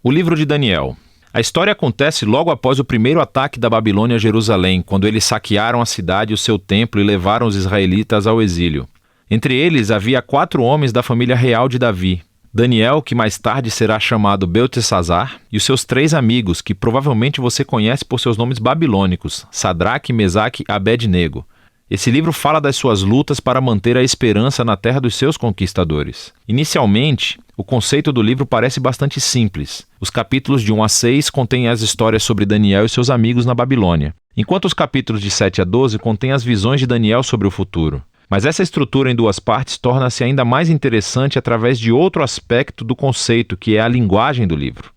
O livro de Daniel. A história acontece logo após o primeiro ataque da Babilônia a Jerusalém, quando eles saquearam a cidade e o seu templo e levaram os israelitas ao exílio. Entre eles havia 4 homens da família real de Davi: Daniel, que mais tarde será chamado Beltesazar, e os seus 3 amigos, que provavelmente você conhece por seus nomes babilônicos, Sadraque, Mesaque e Abed-nego. Esse livro fala das suas lutas para manter a esperança na terra dos seus conquistadores. Inicialmente, o conceito do livro parece bastante simples. Os capítulos de 1 a 6 contêm as histórias sobre Daniel e seus amigos na Babilônia, enquanto os capítulos de 7 a 12 contêm as visões de Daniel sobre o futuro. Mas essa estrutura em 2 partes torna-se ainda mais interessante através de outro aspecto do conceito, que é a linguagem do livro.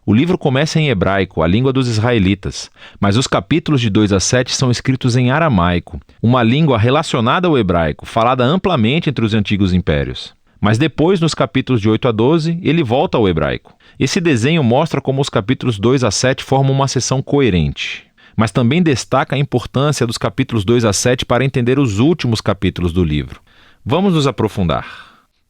O livro começa em hebraico, a língua dos israelitas, mas os capítulos de 2 a 7 são escritos em aramaico, uma língua relacionada ao hebraico, falada amplamente entre os antigos impérios. Mas depois, nos capítulos de 8 a 12, ele volta ao hebraico. Esse desenho mostra como os capítulos 2 a 7 formam uma seção coerente, mas também destaca a importância dos capítulos 2 a 7 para entender os últimos capítulos do livro. Vamos nos aprofundar.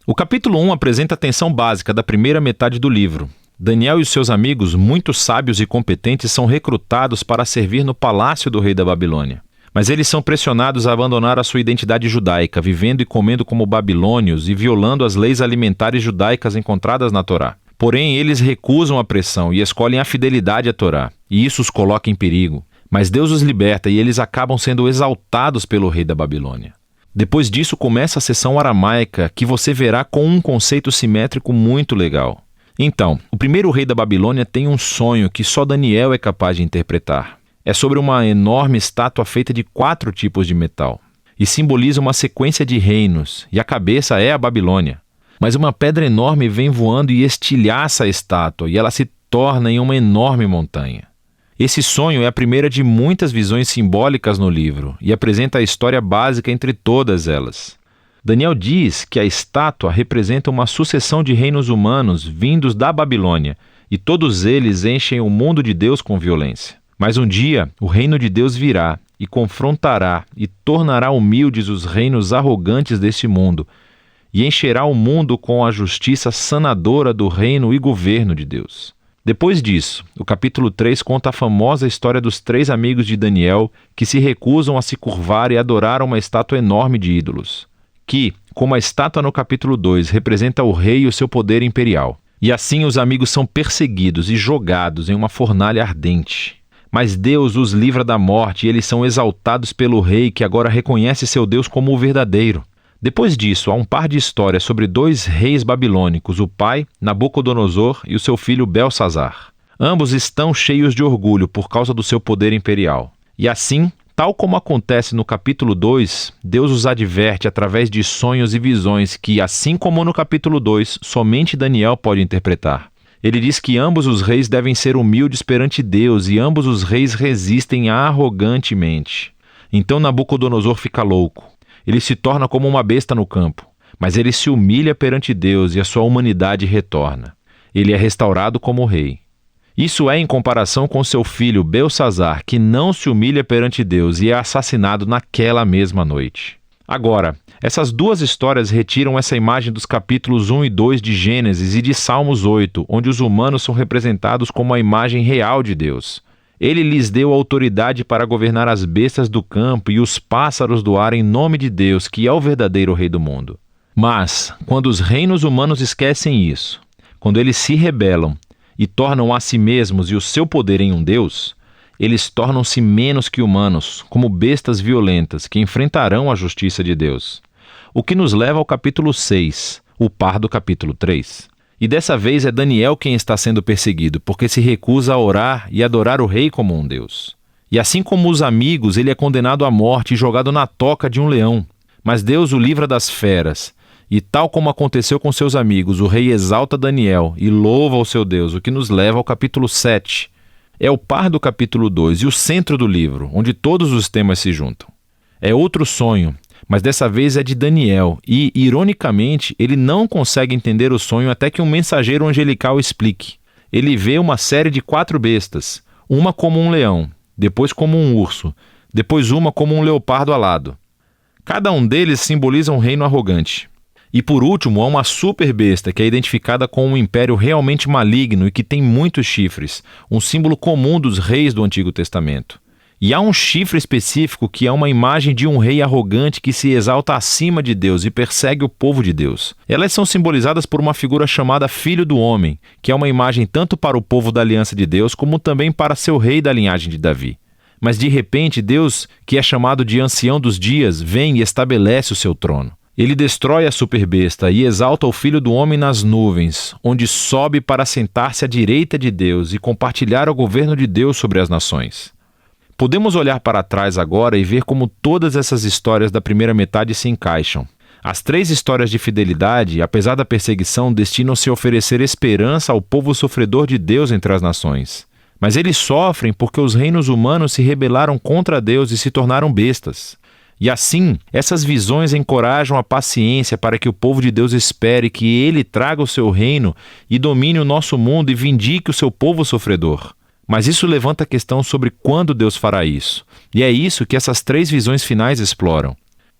O capítulo 1 apresenta a tensão básica da primeira metade do livro. Daniel e os seus amigos, muito sábios e competentes, são recrutados para servir no palácio do rei da Babilônia. Mas eles são pressionados a abandonar a sua identidade judaica, vivendo e comendo como babilônios e violando as leis alimentares judaicas encontradas na Torá. Porém, eles recusam a pressão e escolhem a fidelidade à Torá, e isso os coloca em perigo. Mas Deus os liberta e eles acabam sendo exaltados pelo rei da Babilônia. Depois disso começa a seção aramaica, que você verá com um conceito simétrico muito legal. Então, o primeiro rei da Babilônia tem um sonho que só Daniel é capaz de interpretar. É sobre uma enorme estátua feita de 4 tipos de metal, e simboliza uma sequência de reinos, e a cabeça é a Babilônia. Mas uma pedra enorme vem voando e estilhaça a estátua, e ela se torna em uma enorme montanha. Esse sonho é a primeira de muitas visões simbólicas no livro, e apresenta a história básica entre todas elas. Daniel diz que a estátua representa uma sucessão de reinos humanos vindos da Babilônia, e todos eles enchem o mundo de Deus com violência. Mas um dia, o reino de Deus virá e confrontará e tornará humildes os reinos arrogantes deste mundo, e encherá o mundo com a justiça sanadora do reino e governo de Deus. Depois disso, o capítulo 3 conta a famosa história dos 3 amigos de Daniel que se recusam a se curvar e adorar uma estátua enorme de ídolos, que, como a estátua no capítulo 2, representa o rei e o seu poder imperial. E assim os amigos são perseguidos e jogados em uma fornalha ardente. Mas Deus os livra da morte e eles são exaltados pelo rei, que agora reconhece seu Deus como o verdadeiro. Depois disso, há um par de histórias sobre 2 reis babilônicos, o pai, Nabucodonosor, e o seu filho Belsazar. Ambos estão cheios de orgulho por causa do seu poder imperial. E assim, tal como acontece no capítulo 2, Deus os adverte através de sonhos e visões que, assim como no capítulo 2, somente Daniel pode interpretar. Ele diz que ambos os reis devem ser humildes perante Deus e ambos os reis resistem arrogantemente. Então Nabucodonosor fica louco. Ele se torna como uma besta no campo, mas ele se humilha perante Deus e a sua humanidade retorna. Ele é restaurado como rei. Isso é em comparação com seu filho Belsazar, que não se humilha perante Deus e é assassinado naquela mesma noite. Agora, essas 2 histórias retiram essa imagem dos capítulos 1 e 2 de Gênesis e de Salmos 8, onde os humanos são representados como a imagem real de Deus. Ele lhes deu autoridade para governar as bestas do campo e os pássaros do ar em nome de Deus, que é o verdadeiro rei do mundo. Mas, quando os reinos humanos esquecem isso, quando eles se rebelam e tornam a si mesmos e o seu poder em um Deus, eles tornam-se menos que humanos, como bestas violentas que enfrentarão a justiça de Deus. O que nos leva ao capítulo 6, o par do capítulo 3. E dessa vez é Daniel quem está sendo perseguido, porque se recusa a orar e adorar o rei como um Deus. E assim como os amigos, ele é condenado à morte e jogado na toca de um leão. Mas Deus o livra das feras. E tal como aconteceu com seus amigos, o rei exalta Daniel e louva o seu Deus, o que nos leva ao capítulo 7. É o par do capítulo 2 e o centro do livro, onde todos os temas se juntam. É outro sonho, mas dessa vez é de Daniel e, ironicamente, ele não consegue entender o sonho até que um mensageiro angelical explique. Ele vê uma série de 4 bestas, uma como um leão, depois como um urso, depois uma como um leopardo alado. Cada um deles simboliza um reino arrogante. E por último, há uma super besta que é identificada com um império realmente maligno e que tem muitos chifres, um símbolo comum dos reis do Antigo Testamento. E há um chifre específico que é uma imagem de um rei arrogante que se exalta acima de Deus e persegue o povo de Deus. Elas são simbolizadas por uma figura chamada Filho do Homem, que é uma imagem tanto para o povo da aliança de Deus como também para seu rei da linhagem de Davi. Mas de repente Deus, que é chamado de Ancião dos Dias, vem e estabelece o seu trono. Ele destrói a superbesta e exalta o Filho do Homem nas nuvens, onde sobe para sentar-se à direita de Deus e compartilhar o governo de Deus sobre as nações. Podemos olhar para trás agora e ver como todas essas histórias da primeira metade se encaixam. As 3 histórias de fidelidade, apesar da perseguição, destinam-se a oferecer esperança ao povo sofredor de Deus entre as nações. Mas eles sofrem porque os reinos humanos se rebelaram contra Deus e se tornaram bestas. E assim, essas visões encorajam a paciência para que o povo de Deus espere que Ele traga o seu reino e domine o nosso mundo e vindique o seu povo sofredor. Mas isso levanta a questão sobre quando Deus fará isso. E é isso que essas 3 visões finais exploram.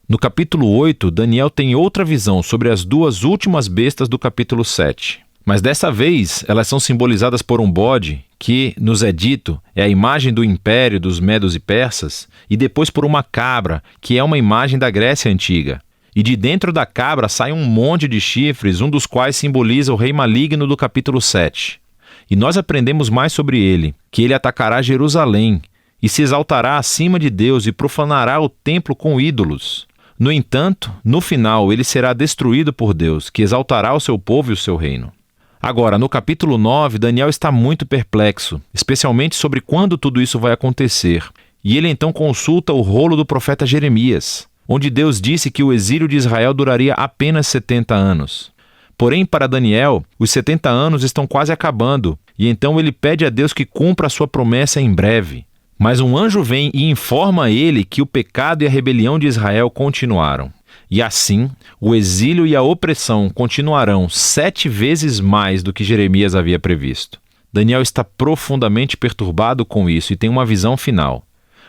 No capítulo 8, Daniel tem outra visão sobre as 2 últimas bestas do capítulo 7. Mas dessa vez, elas são simbolizadas por um bode, que, nos é dito, é a imagem do império dos medos e persas, e depois por uma cabra, que é uma imagem da Grécia Antiga. E de dentro da cabra sai um monte de chifres, um dos quais simboliza o rei maligno do capítulo 7. E nós aprendemos mais sobre ele, que ele atacará Jerusalém e se exaltará acima de Deus e profanará o templo com ídolos. No entanto, no final ele será destruído por Deus, que exaltará o seu povo e o seu reino. Agora, no capítulo 9, Daniel está muito perplexo, especialmente sobre quando tudo isso vai acontecer. E ele então consulta o rolo do profeta Jeremias, onde Deus disse que o exílio de Israel duraria apenas 70 anos. Porém, para Daniel, os 70 anos estão quase acabando, e então ele pede a Deus que cumpra a sua promessa em breve. Mas um anjo vem e informa a ele que o pecado e a rebelião de Israel continuaram. E assim, o exílio e a opressão continuarão 7 vezes mais do que Jeremias havia previsto. Daniel está profundamente perturbado com isso e tem uma visão final.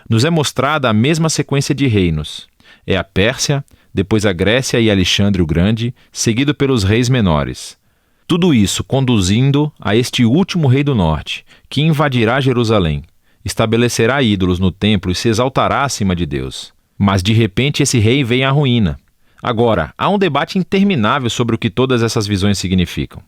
Nos é mostrada a mesma sequência de reinos. É a Pérsia, depois a Grécia e Alexandre o Grande, seguido pelos reis menores. Tudo isso conduzindo a este último rei do norte, que invadirá Jerusalém, estabelecerá ídolos no templo e se exaltará acima de Deus. Mas de repente esse rei vem à ruína. Agora, há um debate interminável sobre o que todas essas visões significam.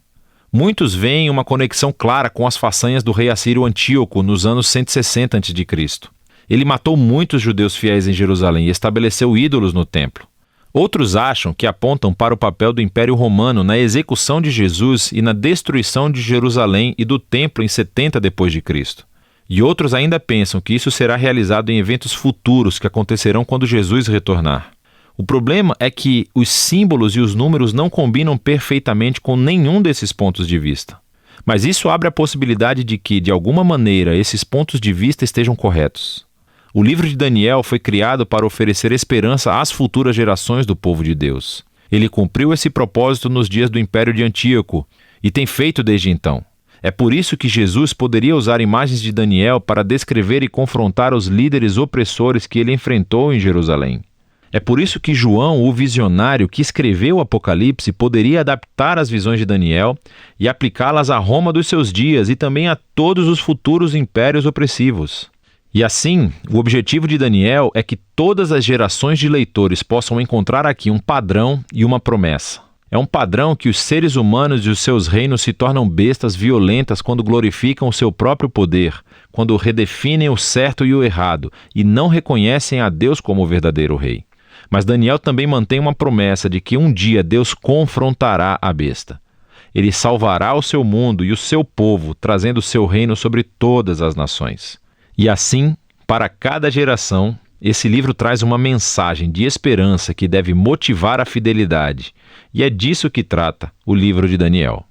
Muitos veem uma conexão clara com as façanhas do rei assírio Antíoco nos anos 160 a.C. Ele matou muitos judeus fiéis em Jerusalém e estabeleceu ídolos no templo. Outros acham que apontam para o papel do Império Romano na execução de Jesus e na destruição de Jerusalém e do templo em 70 d.C. E outros ainda pensam que isso será realizado em eventos futuros que acontecerão quando Jesus retornar. O problema é que os símbolos e os números não combinam perfeitamente com nenhum desses pontos de vista. Mas isso abre a possibilidade de que, de alguma maneira, esses pontos de vista estejam corretos. O livro de Daniel foi criado para oferecer esperança às futuras gerações do povo de Deus. Ele cumpriu esse propósito nos dias do Império de Antíoco e tem feito desde então. É por isso que Jesus poderia usar imagens de Daniel para descrever e confrontar os líderes opressores que ele enfrentou em Jerusalém. É por isso que João, o visionário que escreveu o Apocalipse, poderia adaptar as visões de Daniel e aplicá-las à Roma dos seus dias e também a todos os futuros impérios opressivos. E assim, o objetivo de Daniel é que todas as gerações de leitores possam encontrar aqui um padrão e uma promessa. É um padrão que os seres humanos e os seus reinos se tornam bestas violentas quando glorificam o seu próprio poder, quando redefinem o certo e o errado e não reconhecem a Deus como o verdadeiro rei. Mas Daniel também mantém uma promessa de que um dia Deus confrontará a besta. Ele salvará o seu mundo e o seu povo, trazendo o seu reino sobre todas as nações. E assim, para cada geração, esse livro traz uma mensagem de esperança que deve motivar a fidelidade. E é disso que trata o livro de Daniel.